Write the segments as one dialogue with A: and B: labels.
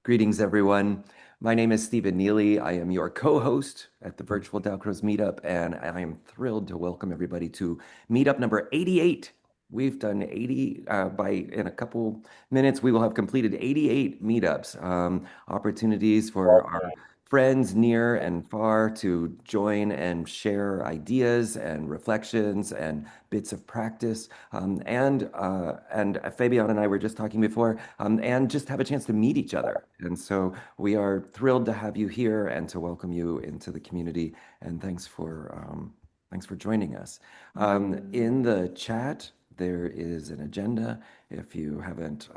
A: Greetings, everyone. My name is Stephen Neely. I am your co-host at the Virtual Dalcroze Meetup, and I am thrilled to welcome everybody to Meetup number 88. We've done 80 in a couple minutes. We will have completed 88 meetups, opportunities for our friends near and far to join and share ideas and reflections and bits of practice. And Fabian and I were just talking before, and just have a chance to meet each other. And so we are thrilled to have you here and to welcome you into the community. And thanks for joining us. In the chat, there is an agenda if you haven't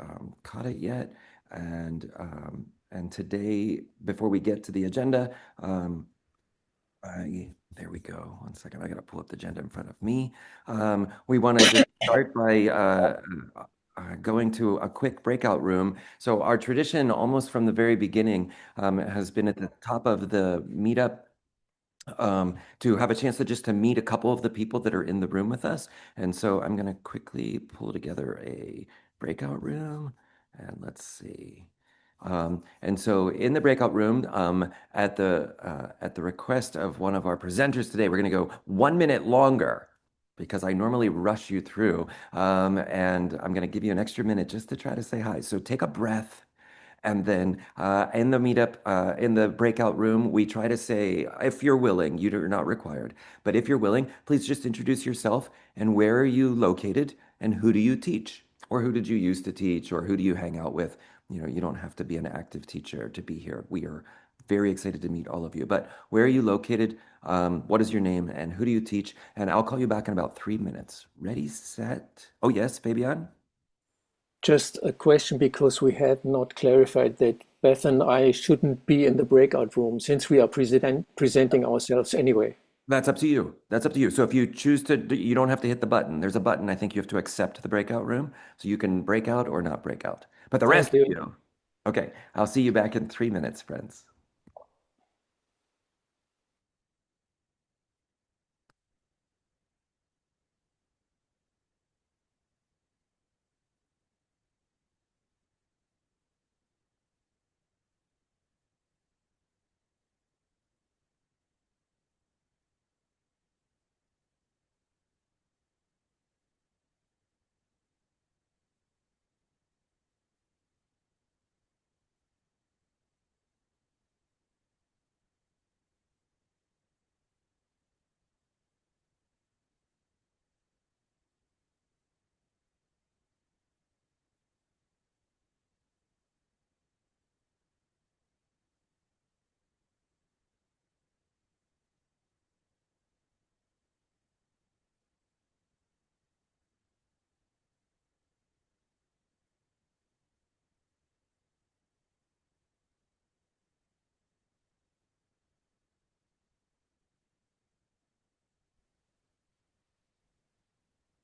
A: caught it yet. And today, before we get to the agenda, there we go. One second, I got to pull up the agenda in front of me. We want to just start by going to a quick breakout room. So our tradition, almost from the very beginning, has been at the top of the meetup to have a chance to meet a couple of the people that are in the room with us. And so I'm going to quickly pull together a breakout room, and let's see. And so in the breakout room, at the request of one of our presenters today, we're going to go 1 minute longer because I normally rush you through. And I'm going to give you an extra minute just to try to say hi. So take a breath. And then in the meetup, in the breakout room, we try to say, if you're willing, you're not required, but if you're willing, please just introduce yourself and where are you located and who do you teach? Or who did you used to teach? Or who do you hang out with? You know, you don't have to be an active teacher to be here. We are very excited to meet all of you. But where are you located? What is your name? And who do you teach? And I'll call you back in about 3 minutes. Ready, set. Oh, yes, Fabian?
B: Just a question because we had not clarified that Beth and I shouldn't be in the breakout room since we are presenting ourselves anyway.
A: That's up to you. That's up to you. So if you choose to, you don't have to hit the button. There's a button. I think you have to accept the breakout room. So you can break out or not break out. But the rest
B: Thank
A: of
B: you.
A: you, okay, I'll see you back in 3 minutes, friends.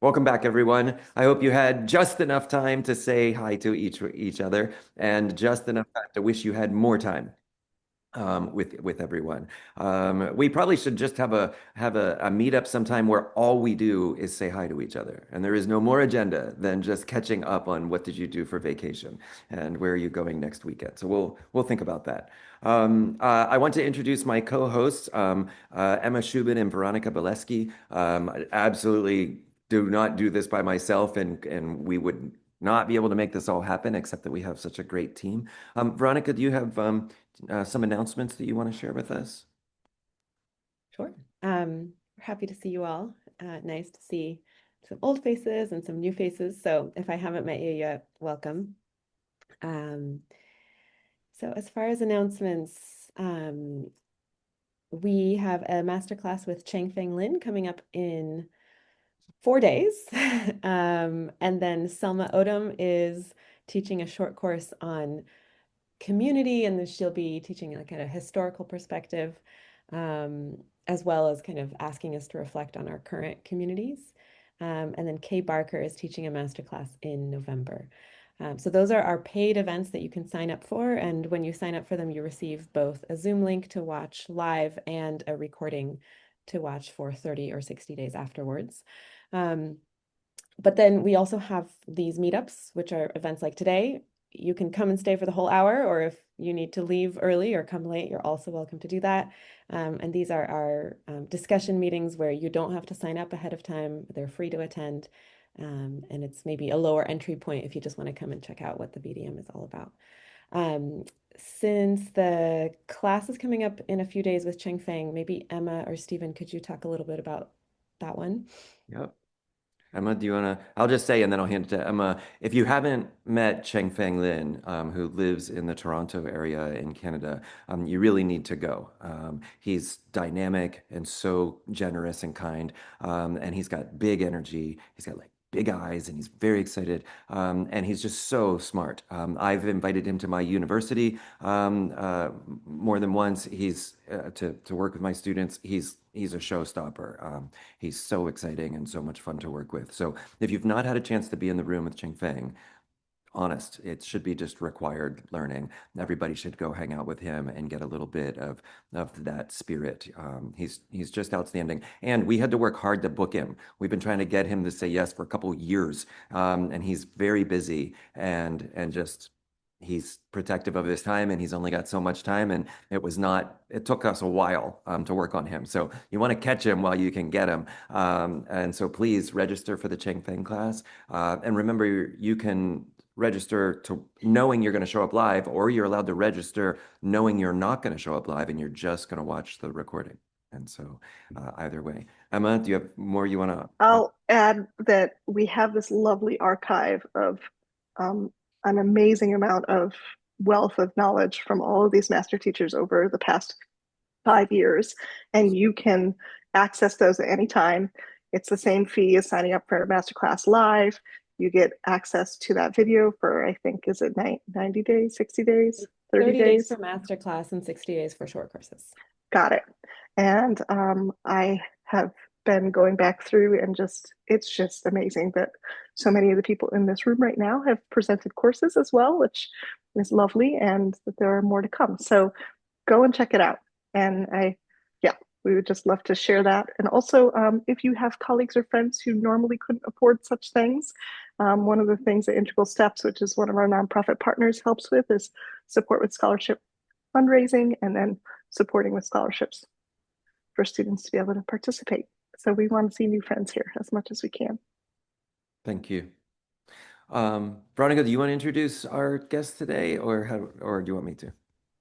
A: Welcome back, everyone. I hope you had just enough time to say hi to each other and just enough time to wish you had more time. With everyone. We probably should just have a meetup sometime where all we do is say hi to each other, and there is no more agenda than just catching up on what did you do for vacation and where are you going next weekend. So we'll think about that. I want to introduce my co-hosts, Emma Shubin and Veronica Bileski. I absolutely do not do this by myself, and we would not be able to make this all happen except that we have such a great team. Veronica, do you have some announcements that you want to share with us?
C: Sure. Happy to see you all. Nice to see some old faces and some new faces. So if I haven't met you yet, welcome. So as far as announcements, we have a masterclass with Changfeng Lin coming up in 4 days. And then Selma Odom is teaching a short course on community, and then she'll be teaching like a historical perspective, as well as kind of asking us to reflect on our current communities. And then Kay Barker is teaching a masterclass in November. So those are our paid events that you can sign up for. And when you sign up for them, you receive both a Zoom link to watch live and a recording to watch for 30 or 60 days afterwards. But then we also have these meetups, which are events like today, you can come and stay for the whole hour, or if you need to leave early or come late, you're also welcome to do that. And these are our discussion meetings where you don't have to sign up ahead of time. They're free to attend. And it's maybe a lower entry point if you just want to come and check out what the BDM is all about. Since the class is coming up in a few days with Cheng Feng, maybe Emma or Stephen, could you talk a little bit about that one?
A: Yep. Emma, do you want to? I'll just say, and then I'll hand it to Emma. If you haven't met Cheng Feng Lin, who lives in the Toronto area in Canada, you really need to go. He's dynamic and so generous and kind, and he's got big energy. He's got like big eyes, and he's very excited, and he's just so smart. I've invited him to my university more than once. He's to work with my students. He's a showstopper. He's so exciting and so much fun to work with. So if you've not had a chance to be in the room with Cheng Feng, honest, it should be just required learning. Everybody should go hang out with him and get a little bit of that spirit. He's just outstanding. And we had to work hard to book him. We've been trying to get him to say yes for a couple years. And he's very busy and just he's protective of his time, and he's only got so much time, and it took us a while to work on him. So you want to catch him while you can get him. And so please register for the Cheng Feng class. And remember, you can register to knowing you're going to show up live, or you're allowed to register knowing you're not going to show up live and you're just going to watch the recording. And so either way. Emma, do you have more you want to?
D: I'll add that we have this lovely archive of an amazing amount of wealth of knowledge from all of these master teachers over the past 5 years, and you can access those at any time. It's the same fee as signing up for a masterclass live. You get access to that video for, I think, is it 90 days, 60 days, 30 days?
C: for masterclass and 60 days for short courses.
D: Got it. And I have been going back through, and it's just amazing that so many of the people in this room right now have presented courses as well, which is lovely, and that there are more to come. So go and check it out. And we would just love to share that. And also, if you have colleagues or friends who normally couldn't afford such things, one of the things that Integral Steps, which is one of our nonprofit partners, helps with is support with scholarship fundraising, and then supporting with scholarships for students to be able to participate. So we want to see new friends here as much as we can.
A: Thank you. Veronica, do you want to introduce our guest today, or do you want me to?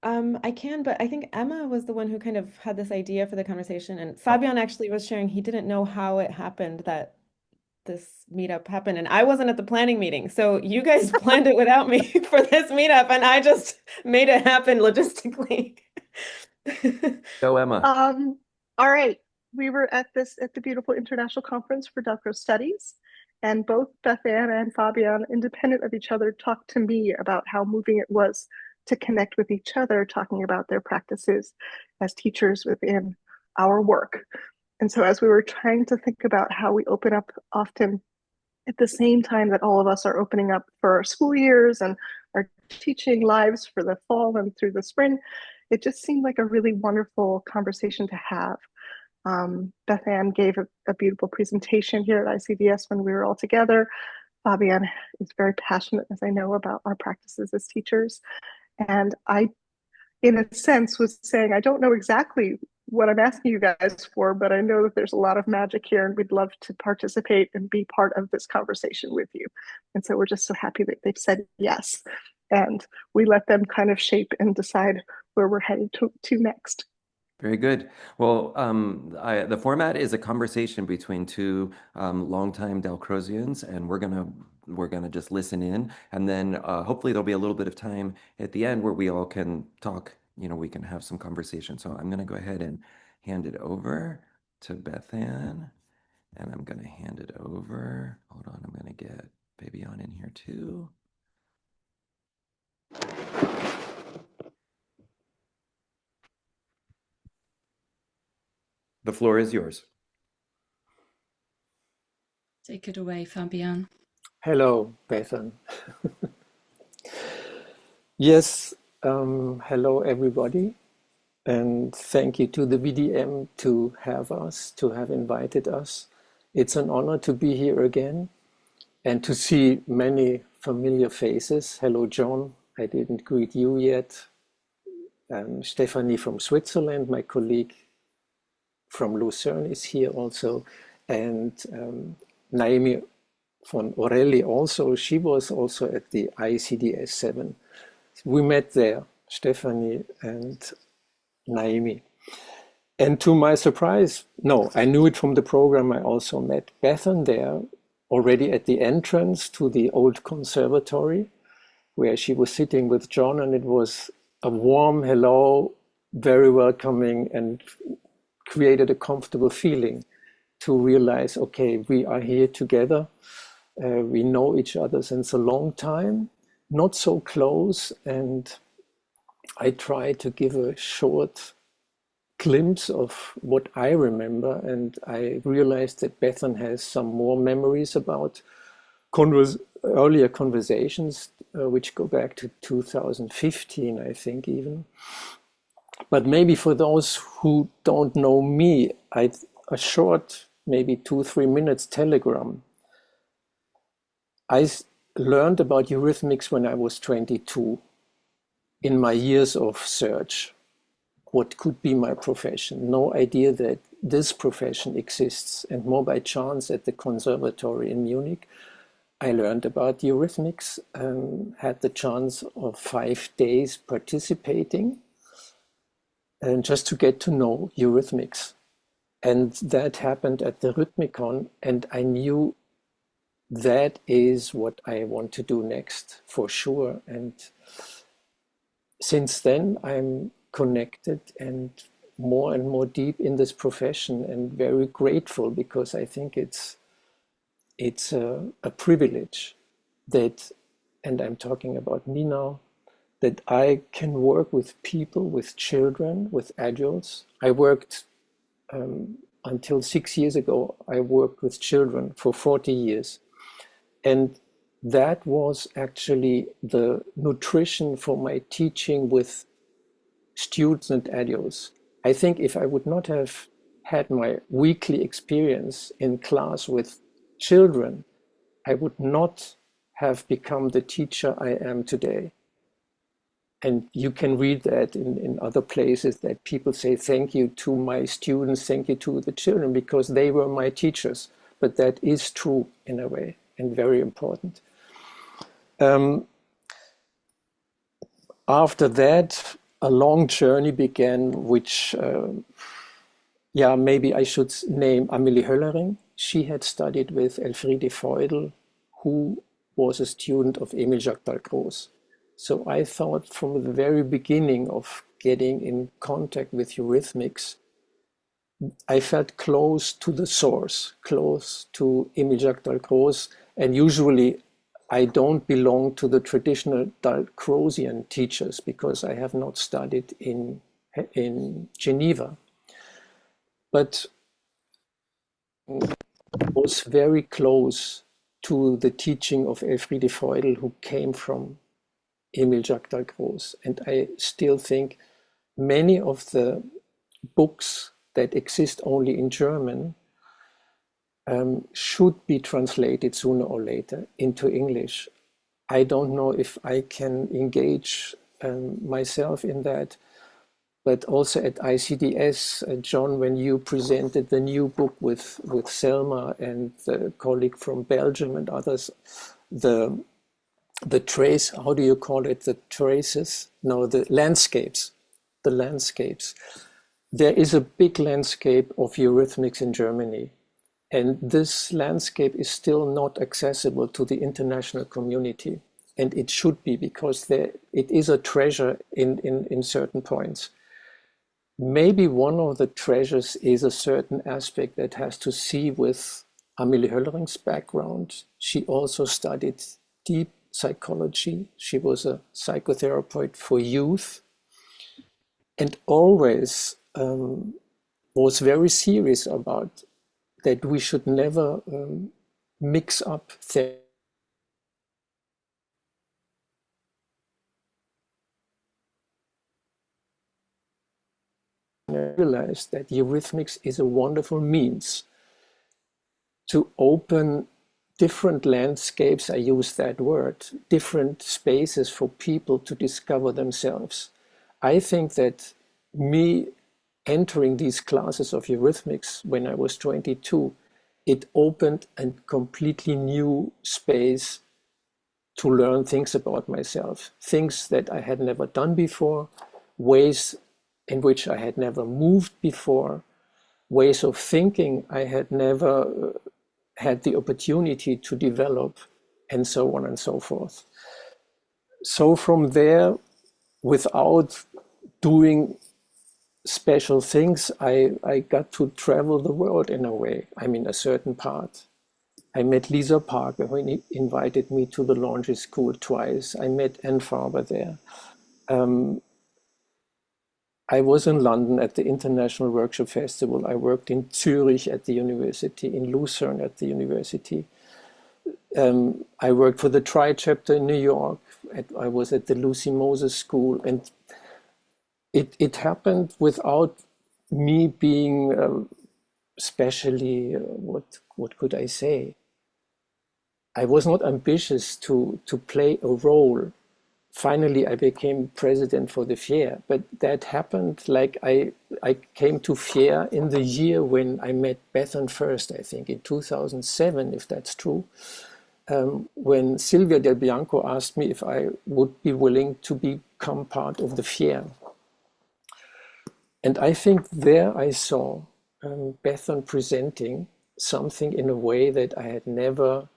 C: I can, but I think Emma was the one who kind of had this idea for the conversation, and Fabian actually was sharing he didn't know how it happened that this meetup happened, and I wasn't at the planning meeting, so you guys planned it without me for this meetup, and I just made it happen logistically.
A: Go, Emma.
D: All right. We were at the beautiful International Conference for Delcro Studies, and both Beth Ann and Fabian, independent of each other, talked to me about how moving it was to connect with each other, talking about their practices as teachers within our work. And so as we were trying to think about how we open up often at the same time that all of us are opening up for our school years and our teaching lives for the fall and through the spring, it just seemed like a really wonderful conversation to have. Beth Ann gave a beautiful presentation here at ICDS when we were all together. Fabian is very passionate, as I know, about our practices as teachers. And I, in a sense, was saying, I don't know exactly what I'm asking you guys for, but I know that there's a lot of magic here, and we'd love to participate and be part of this conversation with you. And so we're just so happy that they've said yes. And we let them kind of shape and decide where we're headed to next.
A: Very good. Well, the format is a conversation between two longtime Dalcrozians, and we're gonna just listen in, and then hopefully there'll be a little bit of time at the end where we all can talk. We can have some conversation. So I'm gonna go ahead and hand it over to Beth Ann, and I'm gonna hand it over. Hold on, I'm gonna get Baby on in here too. The floor is yours.
E: Take it away, Fabian.
B: Hello, Bethan. Yes, hello everybody, and thank you to the VDM to have invited us. It's an honor to be here again and to see many familiar faces. Hello, John. I didn't greet you yet. Stephanie from Switzerland, my colleague from Lucerne, is here also. And Naomi von Orelli also, she was also at the ICDS 7. We met there, Stephanie and Naomi. And to my surprise, no, I knew it from the program, I also met Bethan there already at the entrance to the old conservatory, where she was sitting with John, and it was a warm hello, very welcoming, and created a comfortable feeling to realize, okay, we are here together. We know each other since a long time, not so close. And I try to give a short glimpse of what I remember. And I realized that Bethan has some more memories about earlier conversations, which go back to 2015, I think even. But maybe for those who don't know me, a short, maybe 2-3 minutes telegram. I learned about eurythmics when I was 22, in my years of search. What could be my profession? No idea that this profession exists, and more by chance at the conservatory in Munich. I learned about eurythmics, had the chance of 5 days participating, and just to get to know eurythmics. And that happened at the Rhythmicon, and I knew that is what I want to do next, for sure. And since then, I'm connected and more deep in this profession, and very grateful, because I think it's a privilege that, and I'm talking about me now, that I can work with people, with children, with adults. I worked, until 6 years ago, I worked with children for 40 years. And that was actually the nutrition for my teaching with students and adults. I think if I would not have had my weekly experience in class with children, I would not have become the teacher I am today. And you can read that in other places, that people say, thank you to my students, thank you to the children, because they were my teachers. But that is true in a way, and very important. After that, a long journey began, which, maybe I should name Amelie Höllering. She had studied with Elfriede Feudel, who was a student of Emil Jacques Dalcroze. So I thought from the very beginning of getting in contact with eurythmics, I felt close to the source, close to Emil Jacques Dalcroze. And usually I don't belong to the traditional Dalcrozian teachers, because I have not studied in Geneva. But was very close to the teaching of Elfriede Feudel, who came from Emil Jacques Dalcroze. And I still think many of the books that exist only in German should be translated sooner or later into English. I don't know if I can engage myself in that, but also at ICDS, John, when you presented the new book with Selma and the colleague from Belgium and others, the trace, how do you call it? The traces? No, the landscapes. The landscapes. There is a big landscape of eurythmics in Germany. And this landscape is still not accessible to the international community. And it should be, because it is a treasure in certain points. Maybe one of the treasures is a certain aspect that has to see with Amelie Höllering's background. She also studied deep psychology. She was a psychotherapist for youth, and always was very serious about that we should never mix up things. I realized that eurythmics is a wonderful means to open different landscapes, I use that word, different spaces for people to discover themselves. I think that me entering these classes of eurythmics when I was 22, it opened a completely new space to learn things about myself, things that I had never done before, ways in which I had never moved before, ways of thinking I had never had the opportunity to develop, and so on and so forth. So from there, without doing special things, I got to travel the world in a way. I mean, a certain part. I met Lisa Parker, who invited me to the Laundry School twice. I met Anne Farber there. I was in London at the International Workshop Festival. I worked in Zurich at the university, in Lucerne at the university. I worked for the Tri Chapter in New York. I was at the Lucy Moses School, and it happened without me being especially, what could I say? I was not ambitious to play a role. Finally, I became president for the FAIR, but that happened like I came to FAIR in the year when I met Bethan first, I think in 2007, if that's true, when Silvia Del Bianco asked me if I would be willing to become part of the FAIR. And I think there I saw Bethan presenting something in a way that I had never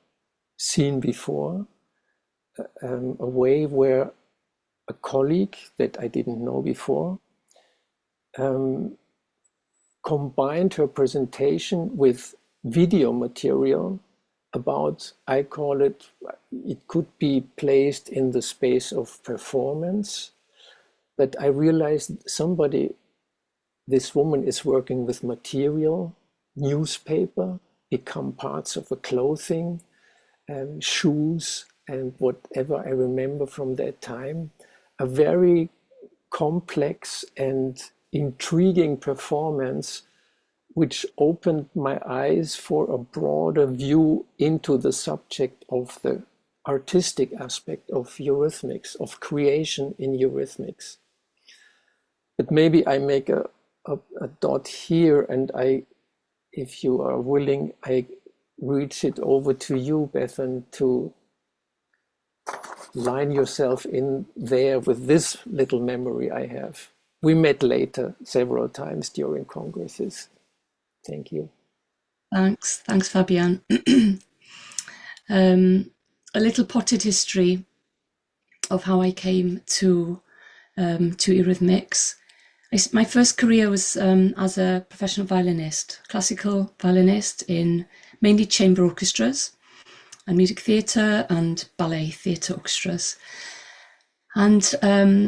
B: seen before, a way where a colleague that I didn't know before combined her presentation with video material about, I call it could be placed in the space of performance, but I realized this woman is working with material, newspaper, become parts of a clothing, shoes, and whatever I remember from that time, a very complex and intriguing performance which opened my eyes for a broader view into the subject of the artistic aspect of eurythmics, of creation in eurythmics. But maybe I make a dot here, and if you are willing, I reach it over to you, Bethan, to line yourself in there with this little memory I have. We met later several times during congresses. Thank you.
E: Thanks, Fabian. A little potted history of how I came to eurythmics. My first career was as a professional violinist, classical violinist in mainly chamber orchestras and music theatre and ballet theatre orchestras. And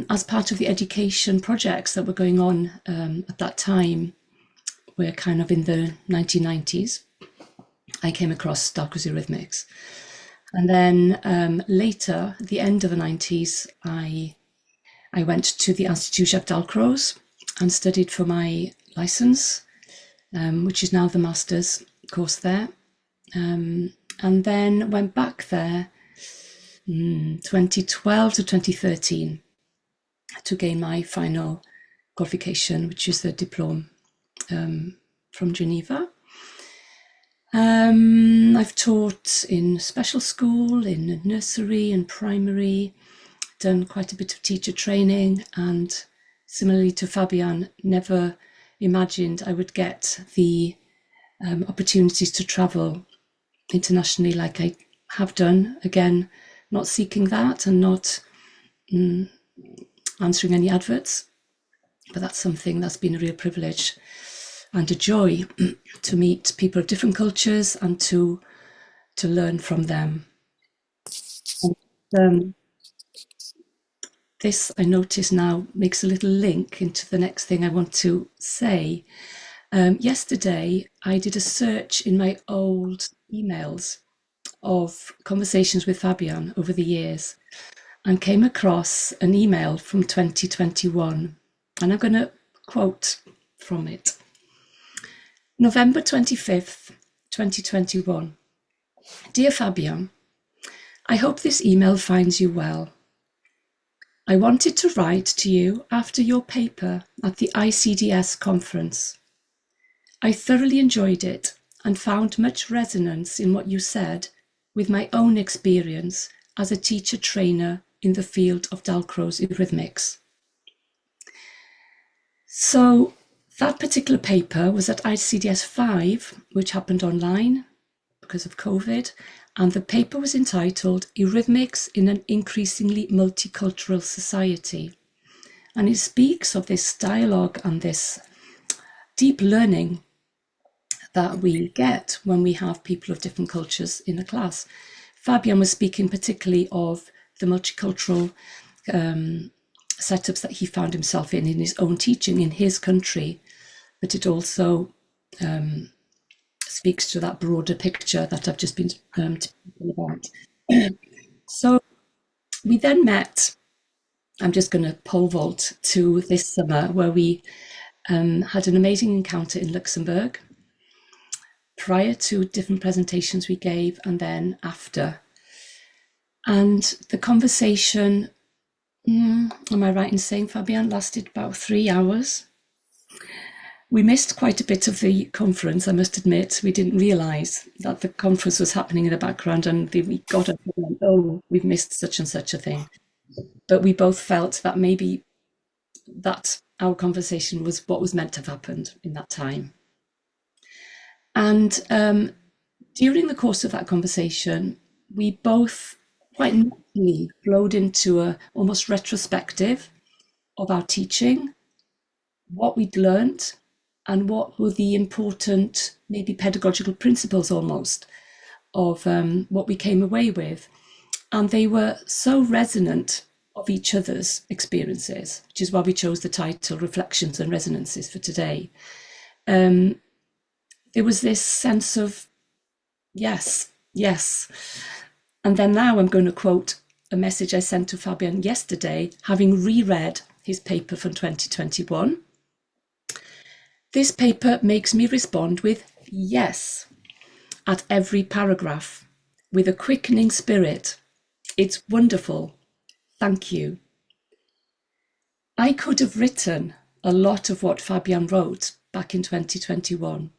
E: as part of the education projects that were going on at that time, we're kind of in the 1990s, I came across Dalcroze Eurythmics. And then later, at the end of the 90s, I went to the Institut Jacques Dalcroze and studied for my license, which is now the master's course there. And then went back there 2012 to 2013 to gain my final qualification, which is the diplôme from Geneva. I've taught in special school, in nursery and primary, done quite a bit of teacher training, and similarly to Fabian, never imagined I would get the opportunities to travel internationally like I have done. Again, not seeking that and not answering any adverts, but that's something that's been a real privilege and a joy to meet people of different cultures and to learn from them. This, I notice now, makes a little link into the next thing I want to say. Yesterday, I did a search in my old emails of conversations with Fabian over the years and came across an email from 2021. And I'm going to quote from it. November 25th, 2021. Dear Fabian, I hope this email finds you well. I wanted to write to you after your paper at the ICDS conference. I thoroughly enjoyed it and found much resonance in what you said with my own experience as a teacher trainer in the field of Dalcroze eurythmics. So that particular paper was at ICDS 5, which happened online because of COVID, and the paper was entitled Eurythmics in an Increasingly Multicultural Society. And it speaks of this dialogue and this deep learning that we get when we have people of different cultures in a class. Fabian was speaking particularly of the multicultural setups that he found himself in his own teaching in his country, but it also speaks to that broader picture that I've just been talking about. So we then met, I'm just going to pole vault to this summer, where we had an amazing encounter in Luxembourg prior to different presentations we gave and then after. And the conversation, am I right in saying, Fabian, lasted about 3 hours? We missed quite a bit of the conference, I must admit. We didn't realise that the conference was happening in the background, and we got up and went, oh, we've missed such and such a thing. But we both felt that maybe that our conversation was what was meant to have happened in that time. And during the course of that conversation, we both quite naturally flowed into a almost retrospective of our teaching, what we'd learnt, and what were the important, maybe pedagogical principles almost, of what we came away with. And they were so resonant of each other's experiences, which is why we chose the title Reflections and Resonances for today. There was this sense of, yes. And then now I'm going to quote a message I sent to Fabian yesterday, having reread his paper from 2021. This paper makes me respond with yes at every paragraph, with a quickening spirit. It's wonderful. Thank you. I could have written a lot of what Fabian wrote back in 2021.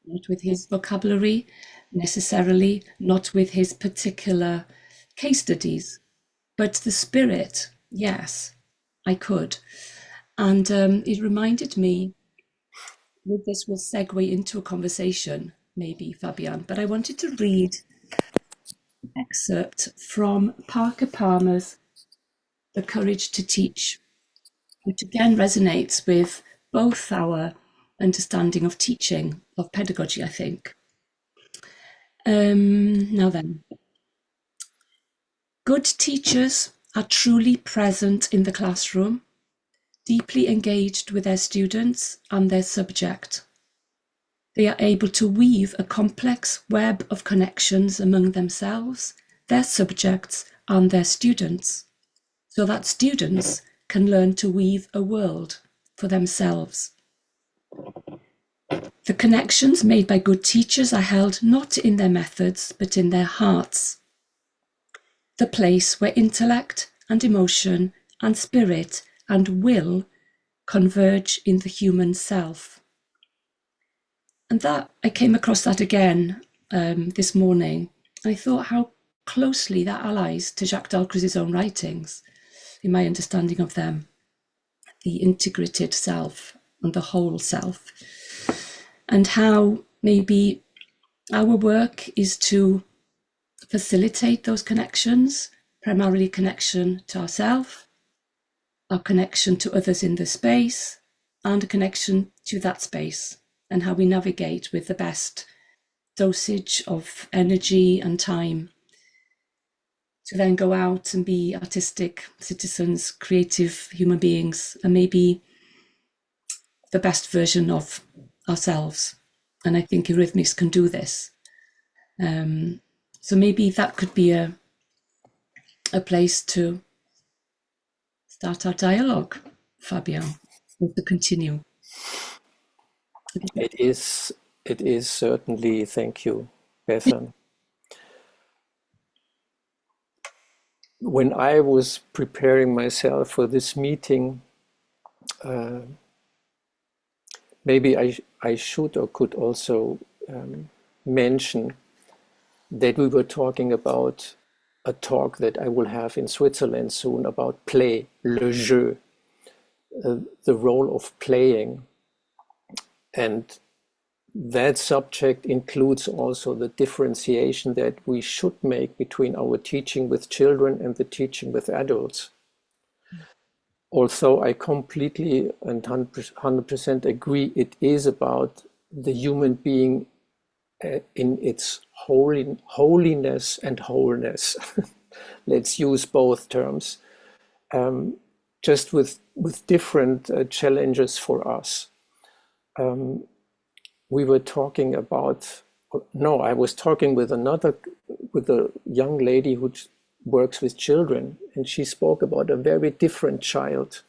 E: Not with his vocabulary necessarily, not with his particular case studies, but the spirit, yes, I could. And it reminded me, this will segue into a conversation, maybe, Fabian, but I wanted to read an excerpt from Parker Palmer's The Courage to Teach, which again resonates with both our understanding of teaching, of pedagogy, I think. Now then, good teachers are truly present in the classroom, deeply engaged with their students and their subject. They are able to weave a complex web of connections among themselves, their subjects, and their students, so that students can learn to weave a world for themselves. The connections made by good teachers are held not in their methods, but in their hearts, the place where intellect and emotion and spirit and will converge in the human self. And that, I came across that again this morning. I thought how closely that allies to Jacques Dalcroze's own writings, in my understanding of them, the integrated self and the whole self, and how maybe our work is to facilitate those connections, primarily connection to ourselves, our connection to others in the space, and a connection to that space, and how we navigate with the best dosage of energy and time to then go out and be artistic citizens, creative human beings, and maybe the best version of ourselves. And I think Eurythmics can do this. So maybe that could be a place to start our dialogue, Fabian, or to continue.
B: It is certainly, thank you. Bethan. When I was preparing myself for this meeting, maybe I should or could also mention that we were talking about a talk that I will have in Switzerland soon about play, le jeu, the role of playing. And that subject includes also the differentiation that we should make between our teaching with children and the teaching with adults. Although I completely and 100% agree, it is about the human being in its holiness and wholeness. Let's use both terms, just with different challenges for us. We were talking about, no, I was talking with a young lady who works with children, and she spoke about a very different child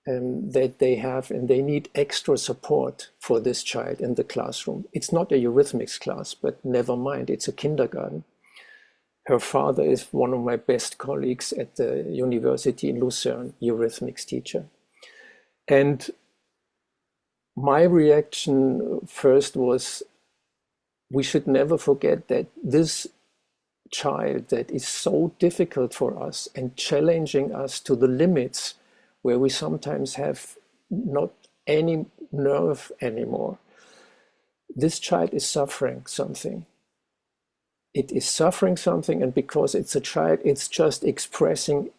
B: that they have, and they need extra support for this child in the classroom. It's not a Eurythmics class, but never mind, it's a kindergarten. Her father is one of my best colleagues at the university in Lucerne, Eurythmics teacher. And my reaction first was, we should never forget that this child that is so difficult for us and challenging us to the limits where we sometimes have not any nerve anymore, this child is suffering something. It is suffering something, and because it's a child, it's just expressing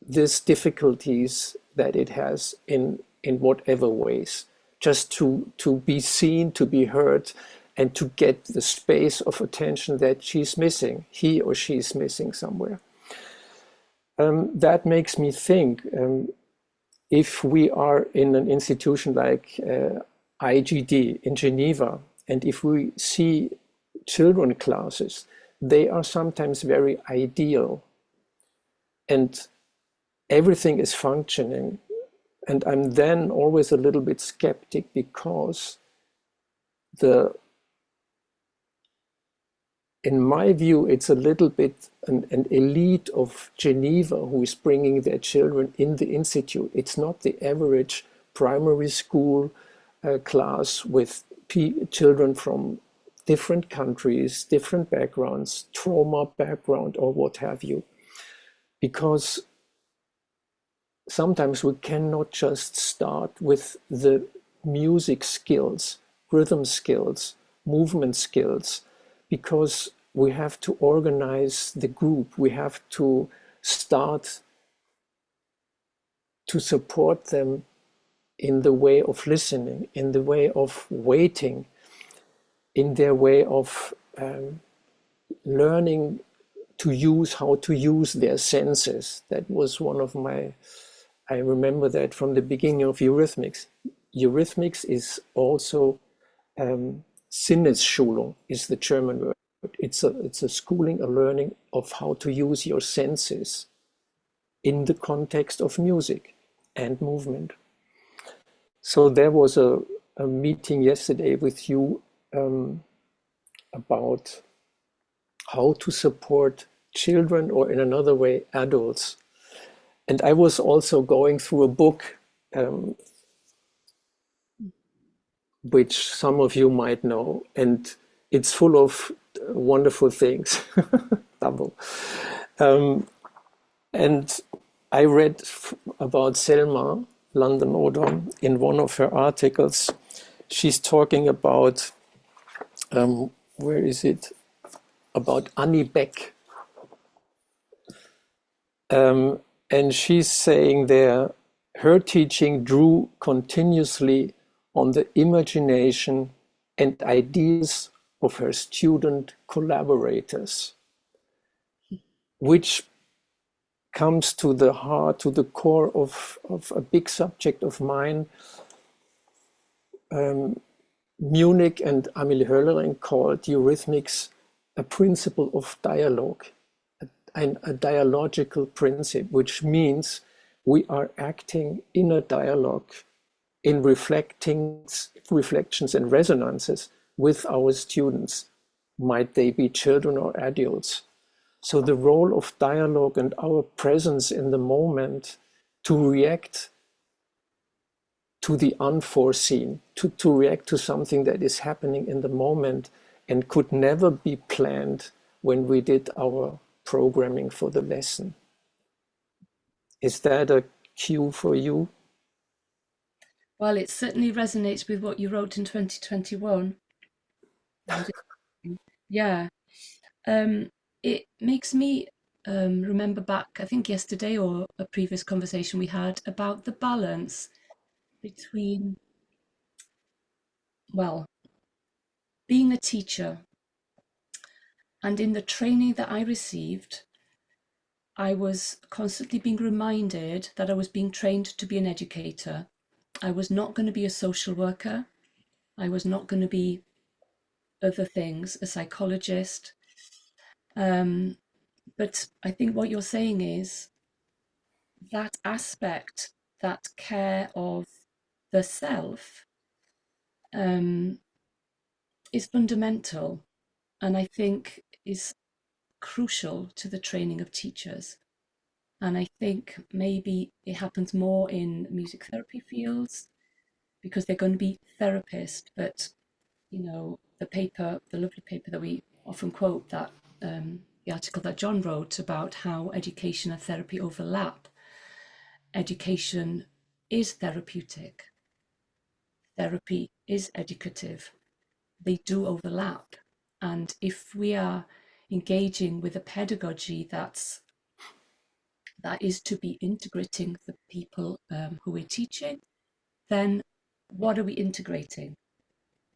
B: these difficulties that it has in whatever ways, just to be seen, to be heard, and to get the space of attention that she's missing, he or she is missing somewhere. That makes me think, if we are in an institution like IGD in Geneva, and if we see children classes, they are sometimes very ideal and everything is functioning. And I'm then always a little bit skeptic, because in my view, it's a little bit an elite of Geneva who is bringing their children in the institute. It's not the average primary school class with children from different countries, different backgrounds, trauma background, or what have you. Because sometimes we cannot just start with the music skills, rhythm skills, movement skills, because we have to organize the group. We have to start to support them in the way of listening, in the way of waiting, in their way of learning to use how to use their senses. That was one of my, I remember that from the beginning of Eurythmics. Eurythmics is also Sinnesschulung is the German word. It's a schooling, a learning of how to use your senses in the context of music and movement. So there was a meeting yesterday with you about how to support children, or in another way, adults. And I was also going through a book which some of you might know, and it's full of wonderful things. Double. And I read about Selma London Odom in one of her articles. She's talking about, where is it? About Annie Beck. And she's saying there, her teaching drew continuously on the imagination and ideas of her student collaborators, which comes to the heart, to the core of a big subject of mine. Munich and Amelie Höllering called Eurythmics a principle of dialogue, a dialogical principle, which means we are acting in a dialogue, in reflections and resonances with our students. might they be children or adults? So the role of dialogue and our presence in the moment to react to the unforeseen, to react to something that is happening in the moment and could never be planned when we did our programming for the lesson. Is that a cue for you?
E: Well, it certainly resonates with what you wrote in 2021. Yeah. It makes me remember back, I think yesterday or a previous conversation we had about the balance between, well, being a teacher. And in the training that I received, I was constantly being reminded that I was being trained to be an educator. I was not going to be a social worker. I was not going to be other things, a psychologist. But I think what you're saying is that aspect, that care of the self, is fundamental, and I think is crucial to the training of teachers. And I think maybe it happens more in music therapy fields because they're going to be therapists. But, you know, the lovely paper that we often quote, that the article that John wrote about how education and therapy overlap. Education is therapeutic. Therapy is educative. They do overlap. And if we are engaging with a pedagogy that is to be integrating the people who we're teaching, then what are we integrating?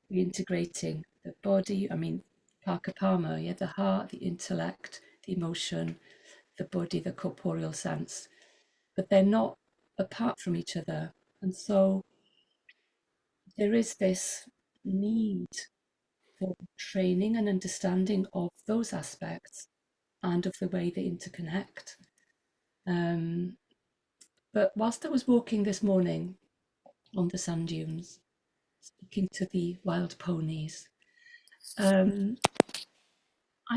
E: We're integrating the body, I mean, Parker Palmer, yeah, the heart, the intellect, the emotion, the body, the corporeal sense, but they're not apart from each other. And so there is this need for training and understanding of those aspects and of the way they interconnect. But whilst I was walking this morning on the sand dunes, speaking to the wild ponies, I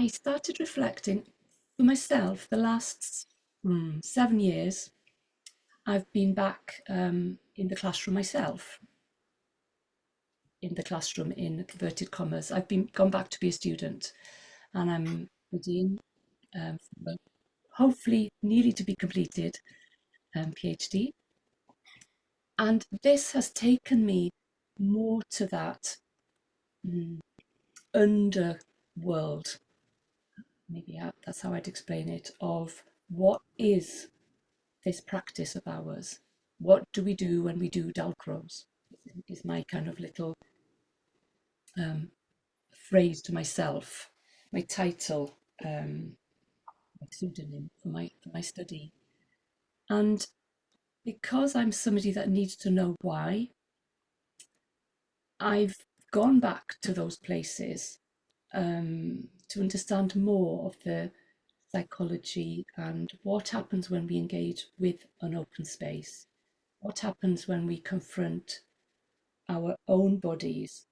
E: started reflecting for myself. The last 7 years, I've been back in the classroom myself. In the classroom, in inverted commas, I've gone back to be a student, and I'm studying, hopefully nearly to be completed, PhD. And this has taken me more to that underworld, maybe that's how I'd explain it, of what is this practice of ours? What do we do when we do Dalcroze? Is my kind of little phrase to myself, my title, my pseudonym for my study. And because I'm somebody that needs to know why, I've gone back to those places to understand more of the psychology and what happens when we engage with an open space. What happens when we confront our own bodies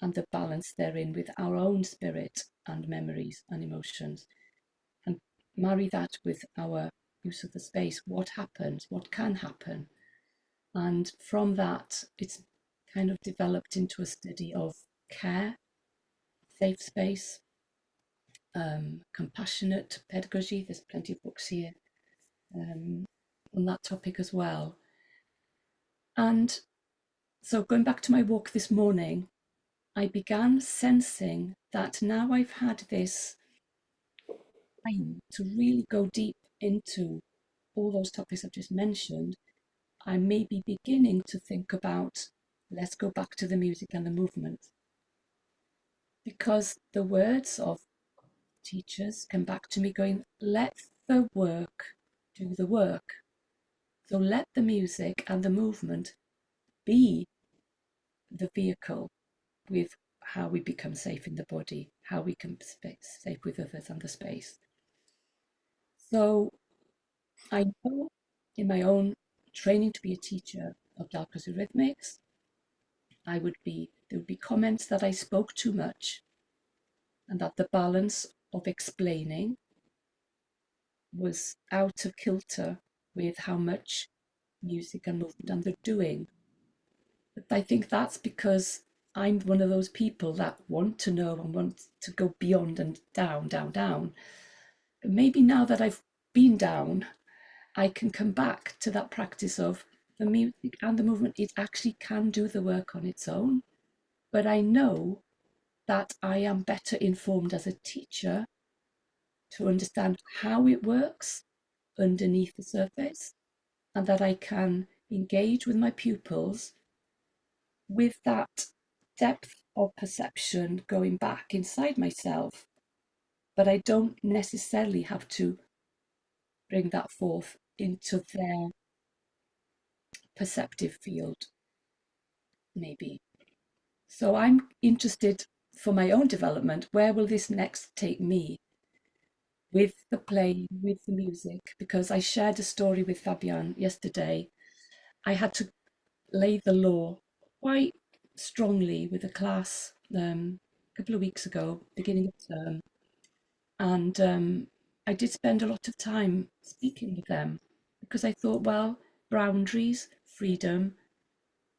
E: and the balance therein with our own spirit and memories and emotions, and marry that with our use of the space. What happens? What can happen? And from that, it's kind of developed into a study of care, safe space, compassionate pedagogy. There's plenty of books here on that topic as well. And so going back to my walk this morning, I began sensing that now I've had this time to really go deep into all those topics I've just mentioned, I may be beginning to think about, let's go back to the music and the movement. Because the words of teachers come back to me going, let the work do the work. So let the music and the movement be the vehicle with how we become safe in the body, how we can be safe with others and the space. So I know in my own training to be a teacher of Dalcroze Eurythmics, there would be comments that I spoke too much. and that the balance of explaining was out of kilter with how much music and movement and they're doing. But I think that's because I'm one of those people that want to know and want to go beyond and down, down, down. But maybe now that I've been down, I can come back to that practice of the music and the movement. It actually can do the work on its own. But I know that I am better informed as a teacher to understand how it works underneath the surface, and that I can engage with my pupils with that depth of perception going back inside myself. But I don't necessarily have to bring that forth into their perceptive field, maybe. So I'm interested for my own development, where will this next take me with the play, with the music? Because I shared a story with Fabian yesterday. I had to lay the law quite strongly with a class a couple of weeks ago, beginning of term. And I did spend a lot of time speaking with them because I thought, well, boundaries, freedom,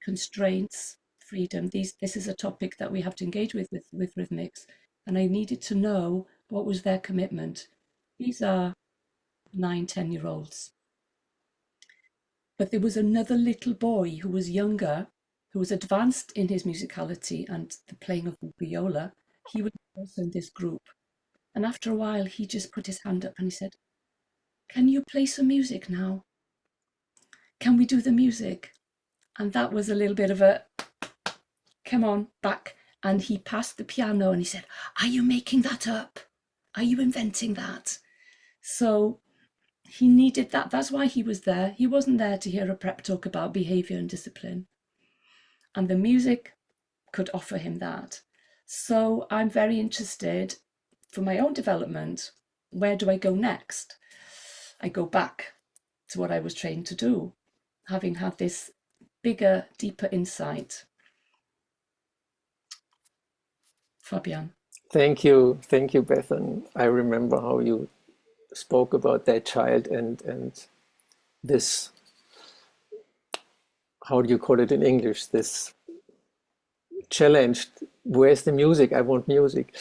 E: constraints, freedom, this is a topic that we have to engage with Rhythmics. And I needed to know what was their commitment. These are 9, 10-year-olds. But there was another little boy who was younger, who was advanced in his musicality and the playing of the viola. He was also in this group. And after a while, he just put his hand up and he said, "Can you play some music now? Can we do the music?" And that was a little bit of a, come on, back. And he passed the piano and he said, "Are you making that up? Are you inventing that?" So he needed that. That's why he was there. He wasn't there to hear a prep talk about behavior and discipline. And the music could offer him that. So I'm very interested for my own development. Where do I go next? I go back to what I was trained to do, having had this bigger, deeper insight. Fabian.
B: Thank you, Bethan. I remember how you spoke about that child and this, how do you call it in English, this challenge, where's the music? I want music.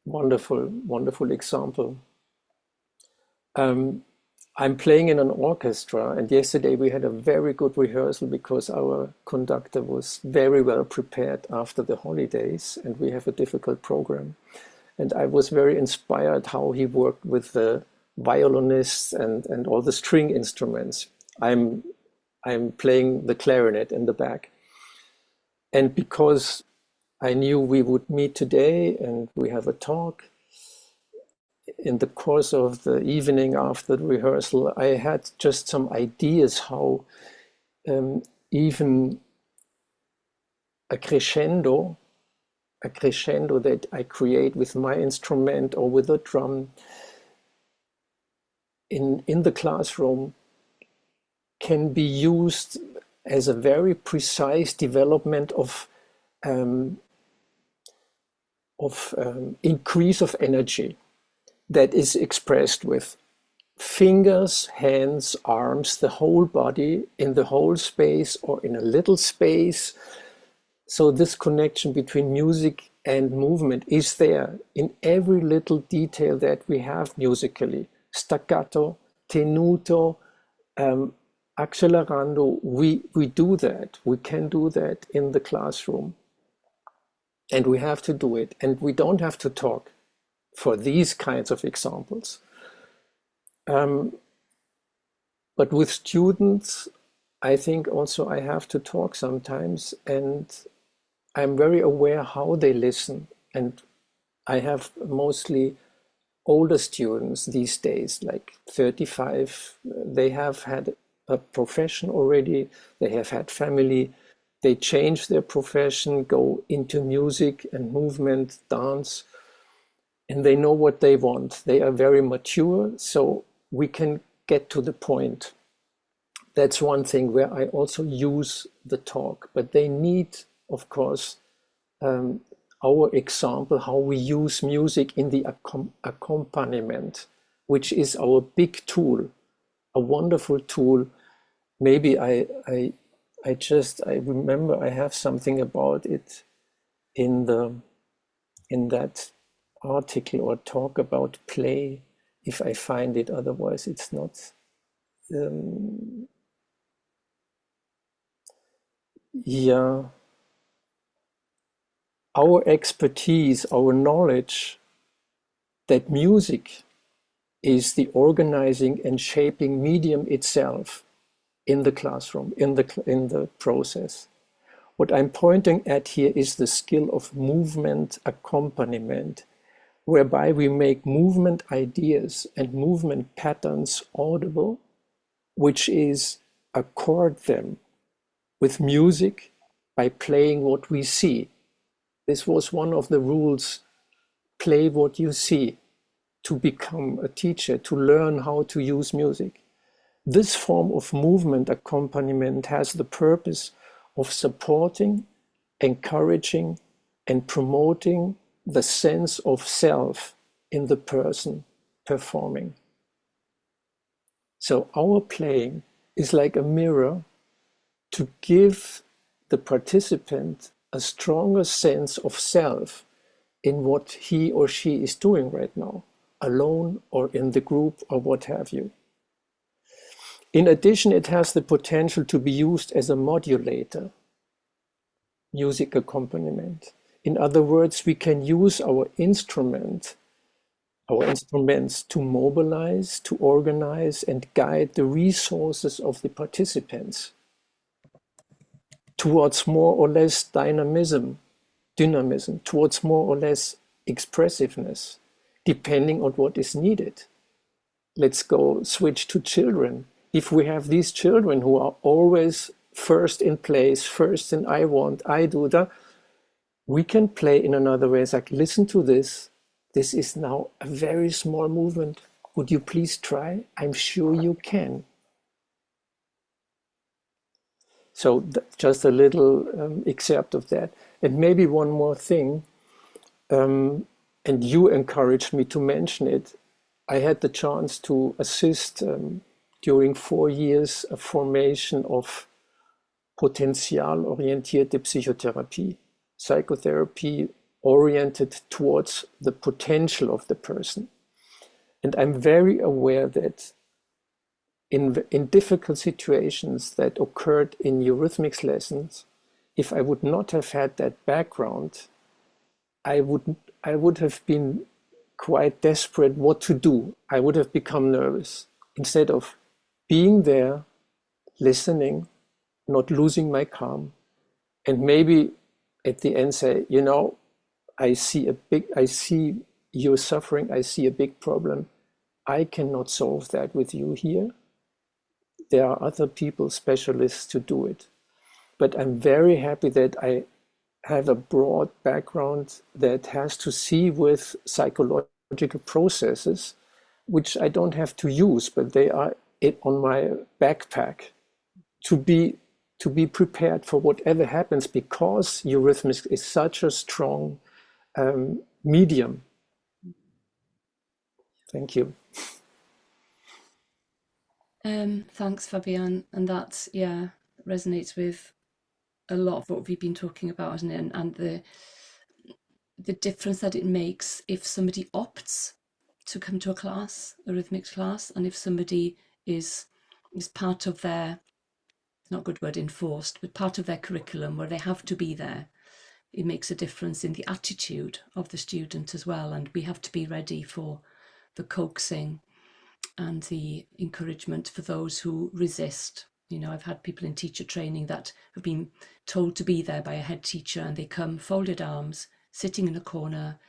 B: Wonderful example. I'm playing in an orchestra, and yesterday we had a very good rehearsal because our conductor was very well prepared after the holidays, and we have a difficult program. And I was very inspired how he worked with the violinists and all the string instruments. I'm playing the clarinet in the back. And because I knew we would meet today and we have a talk, in the course of the evening after the rehearsal, I had just some ideas how even a crescendo that I create with my instrument or with a drum in the classroom can be used as a very precise development of increase of energy that is expressed with fingers, hands, arms, the whole body in the whole space or in a little space. So this connection between music and movement is there in every little detail that we have musically. Staccato, tenuto, accelerando, we do that. We can do that in the classroom. And we have to do it. And we don't have to talk for these kinds of examples. But with students, I think also I have to talk sometimes, and I'm very aware how they listen. And I have mostly older students these days, like 35. They have had a profession already, they have had family, they change their profession, go into music and movement, dance, and they know what they want. They are very mature, so we can get to the point. That's one thing where I also use the talk, but they need, of course, our example, how we use music in the accompaniment, which is our big tool, a wonderful tool. Maybe I remember I have something about it in that article or talk about play, if I find it, otherwise it's not. Yeah, our expertise, our knowledge that music is the organizing and shaping medium itself in the classroom, in the process. What I'm pointing at here is the skill of movement accompaniment, whereby we make movement ideas and movement patterns audible, which is accord them with music by playing what we see. This was one of the rules: play what you see, to become a teacher, to learn how to use music. This form of movement accompaniment has the purpose of supporting, encouraging, and promoting the sense of self in the person performing. So our playing is like a mirror to give the participant a stronger sense of self in what he or she is doing right now, alone or in the group or what have you. In addition, it has the potential to be used as a modulator, music accompaniment. In other words, we can use our instruments to mobilize, to organize, and guide the resources of the participants towards more or less dynamism, towards more or less expressiveness, depending on what is needed. Let's switch to children. If we have these children who are always first in place, first in I want, I do that, we can play in another way. It's like, listen to this. This is now a very small movement. Would you please try? I'm sure you can. So just a little excerpt of that. And maybe one more thing, and you encouraged me to mention it. I had the chance to assist during 4 years a formation of potentialorientierte Psychotherapie, psychotherapy oriented towards the potential of the person. And I'm very aware that in difficult situations that occurred in Eurythmics lessons, if I would not have had that background, I would have been quite desperate what to do. I would have become nervous. Instead of being there, listening, not losing my calm, and maybe at the end say, you know, I see you're suffering, I see a big problem. I cannot solve that with you here. There are other people, specialists, to do it. But I'm very happy that I have a broad background that has to see with psychological processes, which I don't have to use, but they are on my backpack to be prepared for whatever happens, because Eurythmics is such a strong medium. Thank you.
E: Thanks, Fabian. And that, resonates with a lot of what we've been talking about, isn't it? And the difference that it makes if somebody opts to come to a class, a rhythmics class, and if somebody is part of their, it's not a good word, enforced, but part of their curriculum where they have to be there. It makes a difference in the attitude of the student as well. And we have to be ready for the coaxing and the encouragement for those who resist. You know, I've had people in teacher training that have been told to be there by a head teacher, and they come folded arms, sitting in a corner.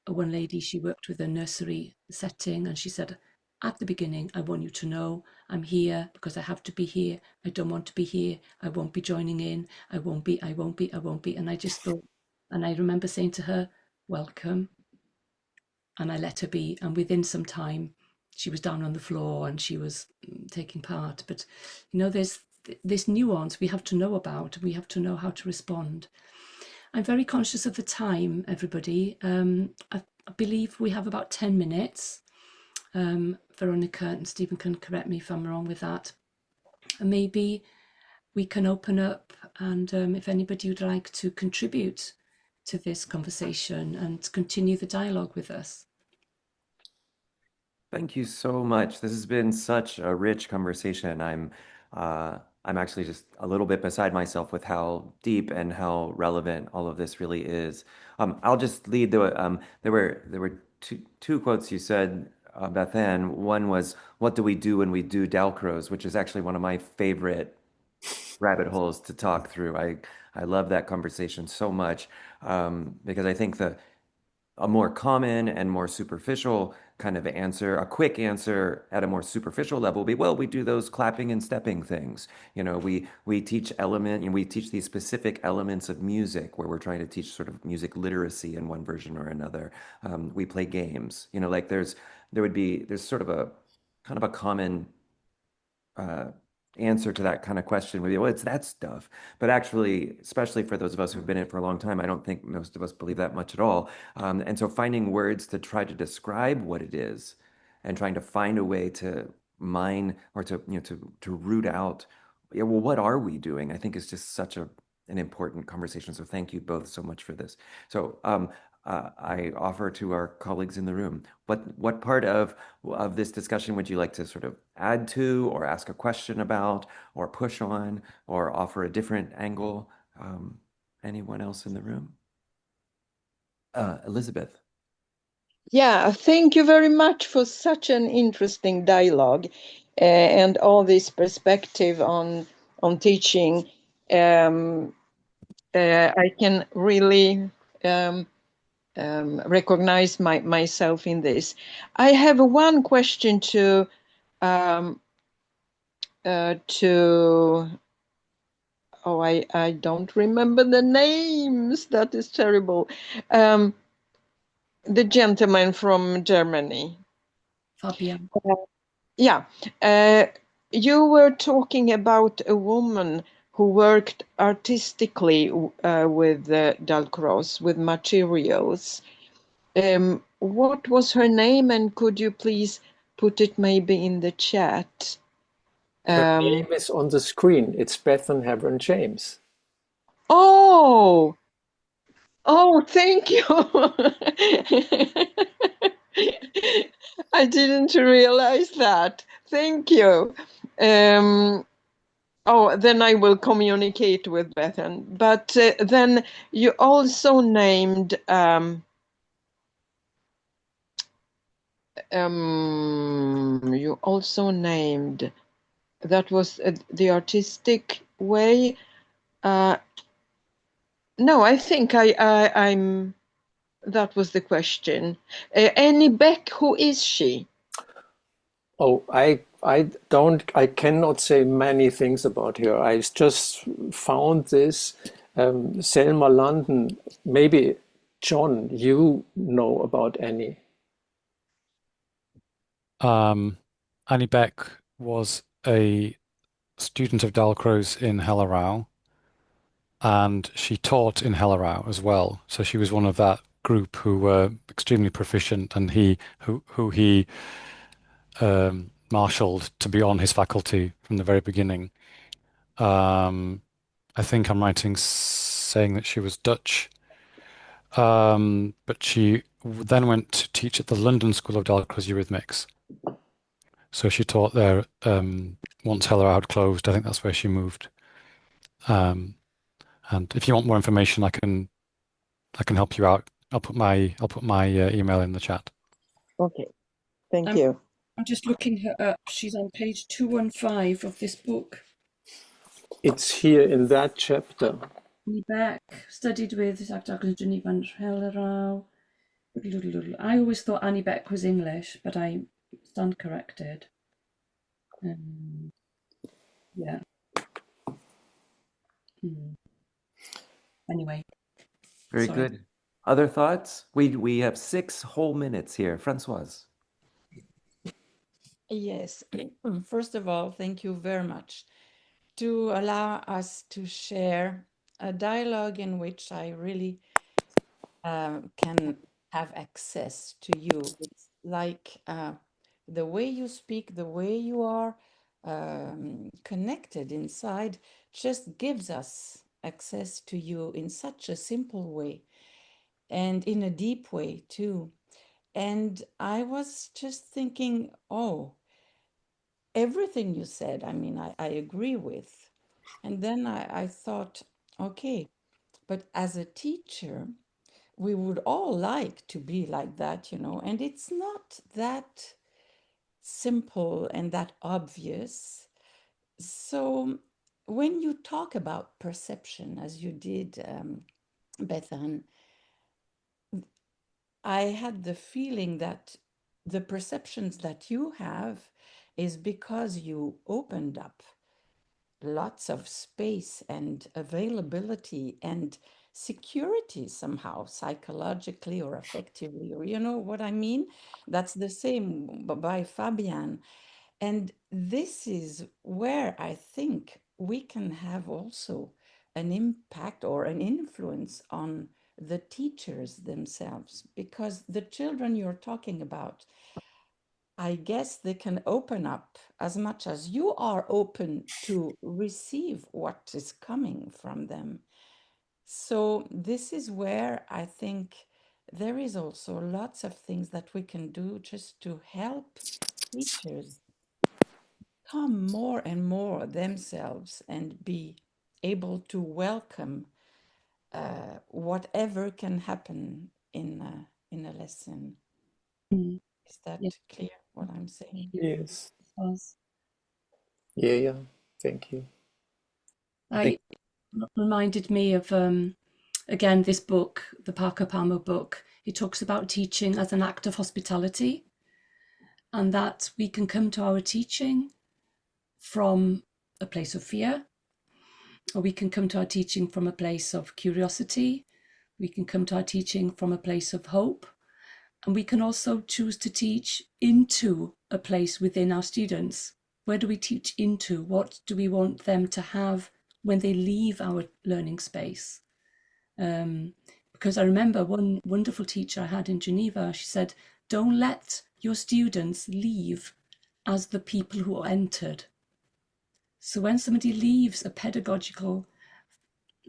E: One lady, she worked with a nursery setting, and she said, at the beginning, I want you to know I'm here because I have to be here. I don't want to be here. I won't be joining in. I won't be. And I just thought, and I remember saying to her, welcome. And I let her be. And within some time, she was down on the floor and she was taking part. But, you know, there's this nuance we have to know about. We have to know how to respond. I'm very conscious of the time, everybody. I believe we have about 10 minutes. Veronica and Stephen can correct me if I'm wrong with that. And maybe we can open up, and if anybody would like to contribute to this conversation and continue the dialogue with us.
A: Thank you so much. This has been such a rich conversation. I'm actually just a little bit beside myself with how deep and how relevant all of this really is. I'll just lead the there were two quotes you said, Beth Ann. One was, "What do we do when we do Dalcroze?" which is actually one of my favorite rabbit holes to talk through. I love that conversation so much, because I think a more common and more superficial kind of answer, a quick answer at a more superficial level will be, well, we do those clapping and stepping things. We teach we teach these specific elements of music where we're trying to teach sort of music literacy in one version or another. We play games, like there's sort of a kind of a common answer to that kind of question would be, well, it's that stuff. But actually, especially for those of us who've been in it for a long time, I don't think most of us believe that much at all. And so finding words to try to describe what it is and trying to find a way to mine or to root out, yeah, well, what are we doing? I think is just such an important conversation. So thank you both so much for this. So I offer to our colleagues in the room, what part of this discussion would you like to sort of add to, or ask a question about, or push on, or offer a different angle? Anyone else in the room? Elizabeth.
F: Yeah, thank you very much for such an interesting dialogue, and all this perspective on teaching. I can really recognize myself in this. I have one question to I don't remember the names. That is terrible. The gentleman from Germany.
E: Fabian.
F: Yeah. You were talking about a woman who worked artistically with Dalcroze, with materials. What was her name, and could you please put it maybe in the chat?
B: Her name is on the screen. It's Bethan Hebron James.
F: Oh, thank you. I didn't realize that. Thank you. Then I will communicate with Bethan. But then you also named that was the artistic way. No, I think I'm. That was the question. Annie Beck, who is she?
B: Oh, I cannot say many things about her. I just found this. Selma London, maybe John, you know about Annie.
G: Annie Beck was a student of Dalcroze in Hellerau, and she taught in Hellerau as well. So she was one of that group who were extremely proficient, and who he marshaled to be on his faculty from the very beginning. I think I'm writing saying that she was Dutch, but she then went to teach at the London School of Dalcroze Eurythmics. So she taught there once Hellerau had closed. I think that's where she moved. And if you want more information, I can help you out. I'll put my email in the chat.
F: Okay, thank you.
E: I'm just looking her up. She's on page 215 of this book.
B: It's here in that chapter.
E: Annie Beck studied with Dr. Jenny van Hellerau. I always thought Annie Beck was English, but I stand corrected. Yeah. Anyway.
A: Very
E: Sorry.
A: good. Other thoughts? We have 6 whole minutes here. Francoise.
H: Yes. First of all, thank you very much to allow us to share a dialogue in which I really can have access to you. It's like the way you speak, the way you are connected inside just gives us access to you in such a simple way and in a deep way too. And I was just thinking, oh, everything you said, I mean, I agree with. And then I thought, okay, but as a teacher, we would all like to be like that, you know, and it's not that simple and that obvious. So when you talk about perception, as you did, Bethan, I had the feeling that the perceptions that you have is because you opened up lots of space and availability and security somehow, psychologically or affectively, or you know what I mean? That's the same by Fabian. And this is where I think we can have also an impact or an influence on the teachers themselves, because the children you're talking about, I guess they can open up as much as you are open to receive what is coming from them. So this is where I think there is also lots of things that we can do just to help teachers come more and more themselves and be able to welcome whatever can happen in a lesson.
E: Mm.
H: Is that
E: Yeah.
H: clear what I'm saying?
B: Yes.
E: Was.
B: Yeah. Thank you.
E: I reminded me of again this book, the Parker Palmer book. It talks about teaching as an act of hospitality, and that we can come to our teaching from a place of fear, or we can come to our teaching from a place of curiosity. We can come to our teaching from a place of hope, and we can also choose to teach into a place within our students. Where do we teach into? What do we want them to have when they leave our learning space? Because I remember one wonderful teacher I had in Geneva, she said, don't let your students leave as the people who entered. So when somebody leaves a pedagogical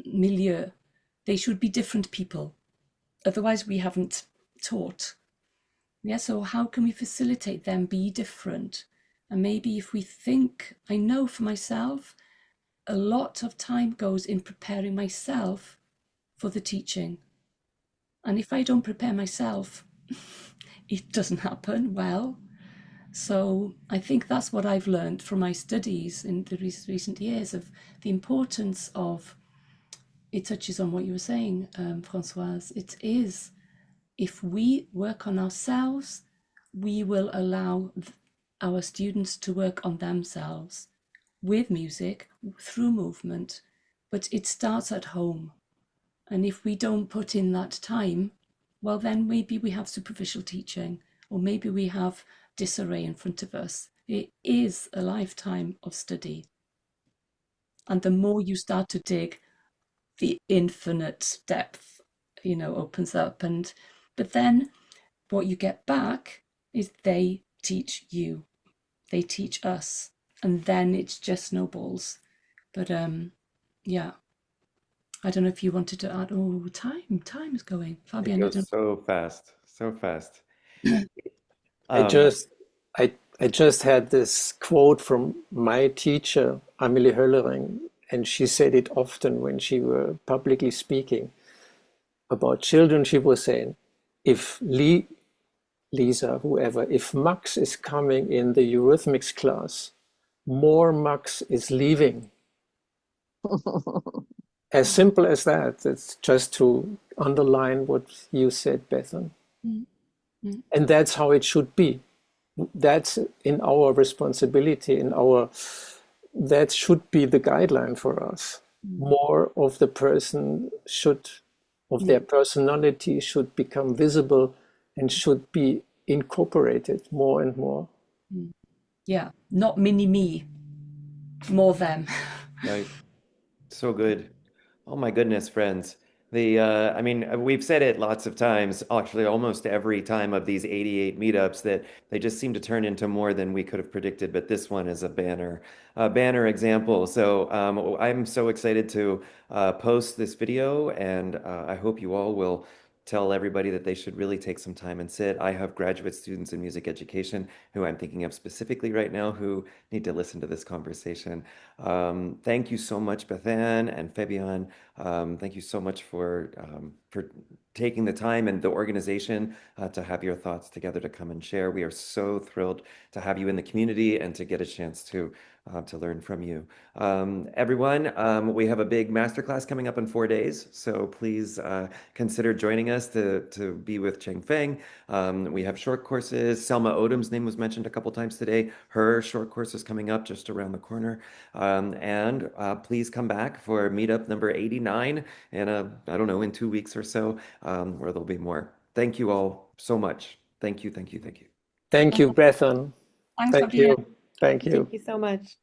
E: milieu, they should be different people. Otherwise, we haven't taught. Yeah, so how can we facilitate them be different? And maybe if we think, I know for myself, a lot of time goes in preparing myself for the teaching. And if I don't prepare myself, it doesn't happen well. So I think that's what I've learned from my studies in the recent years, of the importance of, it touches on what you were saying, Françoise, it is, if we work on ourselves, we will allow our students to work on themselves with music, through movement, but it starts at home. And if we don't put in that time, well, then maybe we have superficial teaching, or maybe we have disarray in front of us. It is a lifetime of study. And the more you start to dig, the infinite depth, you know, opens up. But then what you get back is they teach you, they teach us, and then it just snowballs. But yeah, I don't know if you wanted to add. Oh, time is going. Fabian,
A: It goes so fast, so fast.
B: I just had this quote from my teacher, Amelie Höllering, and she said it often when she were publicly speaking about children. She was saying, if Lisa, whoever, if Max is coming in the Eurythmics class, more Max is leaving. As simple as that. It's just to underline what you said, Bethan.
E: Mm-hmm.
B: And that's how it should be. That's in our responsibility, that should be the guideline for us. More of the person of their personality should become visible and should be incorporated more and more.
E: Yeah, not mini me, more them.
A: Right. So good. Oh my goodness, friends. I mean, we've said it lots of times, actually almost every time of these 88 meetups that they just seem to turn into more than we could have predicted. But this one is a banner example. So I'm so excited to post this video, and I hope you all will tell everybody that they should really take some time and sit. I have graduate students in music education who I'm thinking of specifically right now who need to listen to this conversation. Thank you so much, Bethan and Fabian. Thank you so much for taking the time and the organization to have your thoughts together to come and share. We are so thrilled to have you in the community and to get a chance to learn from you. Everyone, we have a big masterclass coming up in 4 days, so please consider joining us to be with Cheng Feng. We have short courses. Selma Odom's name was mentioned a couple times today. Her short course is coming up just around the corner. And please come back for meetup number 89 in I don't know, in 2 weeks or so, where there'll be more. Thank you all so much. Thank you, thank you, thank you.
B: Thank you, Bethan.
E: Thanks,
B: Thank
E: Fabian.
B: you. Thank you.
C: Thank you so much.